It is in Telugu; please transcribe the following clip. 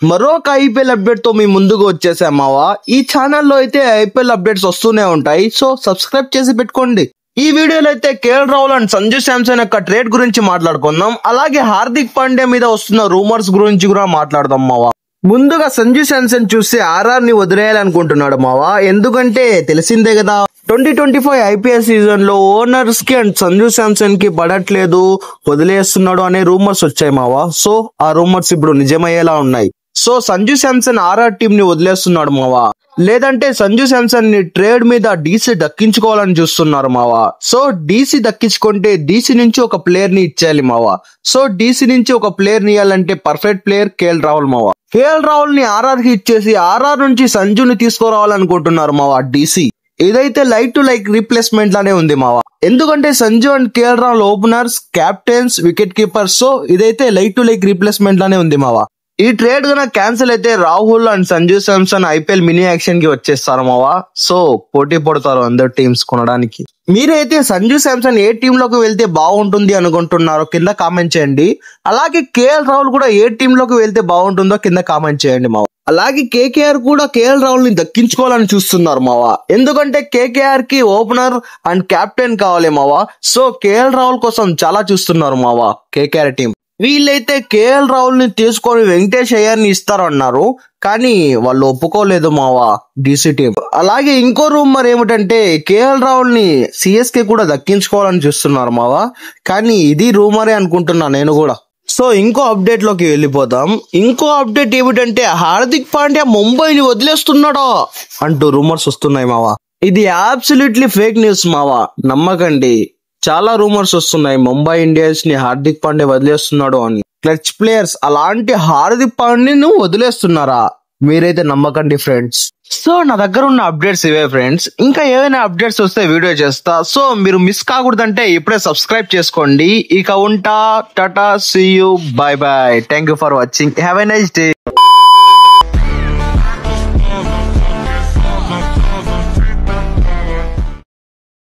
మరొక ఐపీఎల్ అప్డేట్ తో మీ ముందుకు వచ్చేసామావా. ఈ ఛానల్లో అయితే ఐపీఎల్ అప్డేట్స్ వస్తూనే ఉంటాయి, సో సబ్స్క్రైబ్ చేసి పెట్టుకోండి. ఈ వీడియోలో అయితే కేఎల్ రాహుల్ అండ్ సంజు శాంసన్ యొక్క ట్రేడ్ గురించి మాట్లాడుకుందాం. అలాగే హార్దిక్ పాండ్యా మీద వస్తున్న రూమర్స్ గురించి కూడా మాట్లాడదాం మావా. ముందుగా సంజు శాంసన్ చూస్తే ఆర్ఆర్ ని వదిలేయాలనుకుంటున్నాడు మావా. ఎందుకంటే తెలిసిందే కదా, 2025 ఐపీఎల్ సీజన్ లో ఓనర్స్ కి అండ్ సంజు శాంసన్ కి పడట్లేదు, వదిలేస్తున్నాడు అనే రూమర్స్ వచ్చాయి మావా. సో ఆ రూమర్స్ ఇప్పుడు నిజమయ్యేలా ఉన్నాయి. So Sanju Samson RR team ని వదిలేస్తున్నాడు మావా. లేదంటే సంజు శాంసన్ ని ట్రేడ్ మీద డీసీ దక్కించుకోవాలని చూస్తున్నారు మావా. సో డీసీ దక్కించుకుంటే డీసీ నుంచి ఒక ప్లేయర్ ని ఇచ్చేయాలి మావా. సో డీసీ నుంచి ఒక ప్లేయర్ ని ఇవ్వాలంటే పర్ఫెక్ట్ ప్లేయర్ కేఎల్ రాహుల్ మావా. కేఎల్ రాహుల్ ని ఆర్ఆర్ కి ఇచ్చేసి ఆర్ఆర్ నుంచి సంజుని తీసుకురావాలనుకుంటున్నారు మావా డీసీ. ఇదైతే లైక్ టు లైక్ రీప్లేస్మెంట్ లానే ఉంది మావా. ఎందుకంటే Sanju and KL Rahul openers, captains, wicket keepers. So ఇదైతే లైక్ టు లైక్ రీప్లేస్మెంట్ లానే ఉంది మావా. ఈ ట్రేడ్ కన్నా క్యాన్సిల్ అయితే Rahul and Sanju Samson IPL mini action కి వచ్చేస్తారు మావా. సో పోటీ పడతారు అందరు టీమ్స్ కొనడానికి. మీరైతే సంజు శాంసన్ ఏ టీమ్ లోకి వెళ్తే బాగుంటుంది అనుకుంటున్నారో కింద కామెంట్ చేయండి. అలాగే కేఎల్ రాహుల్ కూడా ఏ టీమ్ లోకి వెళ్తే బాగుంటుందో కింద కామెంట్ చేయండి మావా. అలాగే కేకేఆర్ కూడా కేఎల్ రాహుల్ ని దక్కించుకోవాలని చూస్తున్నారు మావా. ఎందుకంటే కేకేఆర్ కి ఓపెనర్ అండ్ కెప్టెన్ కావాలి మావా. సో కేఎల్ రాహుల్ కోసం చాలా చూస్తున్నారు మావా కేకేఆర్ టీం. వీళ్ళైతే కేఎల్ రాహుల్ ని తీసుకొని వెంకటేష్ అయ్యర్ ని ఇస్తారన్నారు, కానీ వాళ్ళు ఒప్పుకోలేదు మావా డీసీ టీం. అలాగే ఇంకో రూమర్ ఏమిటంటే కేఎల్ రాహుల్ ని సిఎస్కే కూడా దక్కించుకోవాలని చూస్తున్నారు మావా. కానీ ఇది రూమరే అనుకుంటున్నా నేను కూడా. సో ఇంకో అప్డేట్ లోకి వెళ్ళిపోతాం. ఇంకో అప్డేట్ ఏమిటంటే హార్దిక్ పాండ్యా ముంబైని వదిలేస్తున్నాడా అంటూ రూమర్స్ వస్తున్నాయి మావా. ఇది అబ్సల్యూట్లీ ఫేక్ న్యూస్ మావా, నమ్మకండి. చాలా రూమర్స్ వస్తున్నాయి ముంబై ఇండియన్స్ ని హార్దిక్ పాండ్యా వదిలేస్తున్నాడు అని. క్లచ్ ప్లేయర్స్ అలాంటి హార్దిక్ పాండ్యాను వదిలేస్తున్నారా? మీరైతే నమ్మకండి ఫ్రెండ్స్. సో నా దగ్గర ఉన్న అప్డేట్స్ ఇవే ఫ్రెండ్స్. ఇంకా ఏమైనా అప్డేట్స్ వస్తే వీడియో చేస్తా. సో మీరు మిస్ కాకూడదంటే ఇప్పుడే సబ్స్క్రైబ్ చేసుకోండి. ఇక ఉంటా. Tata, see you, bye bye. Thank you for watching. Have a nice day.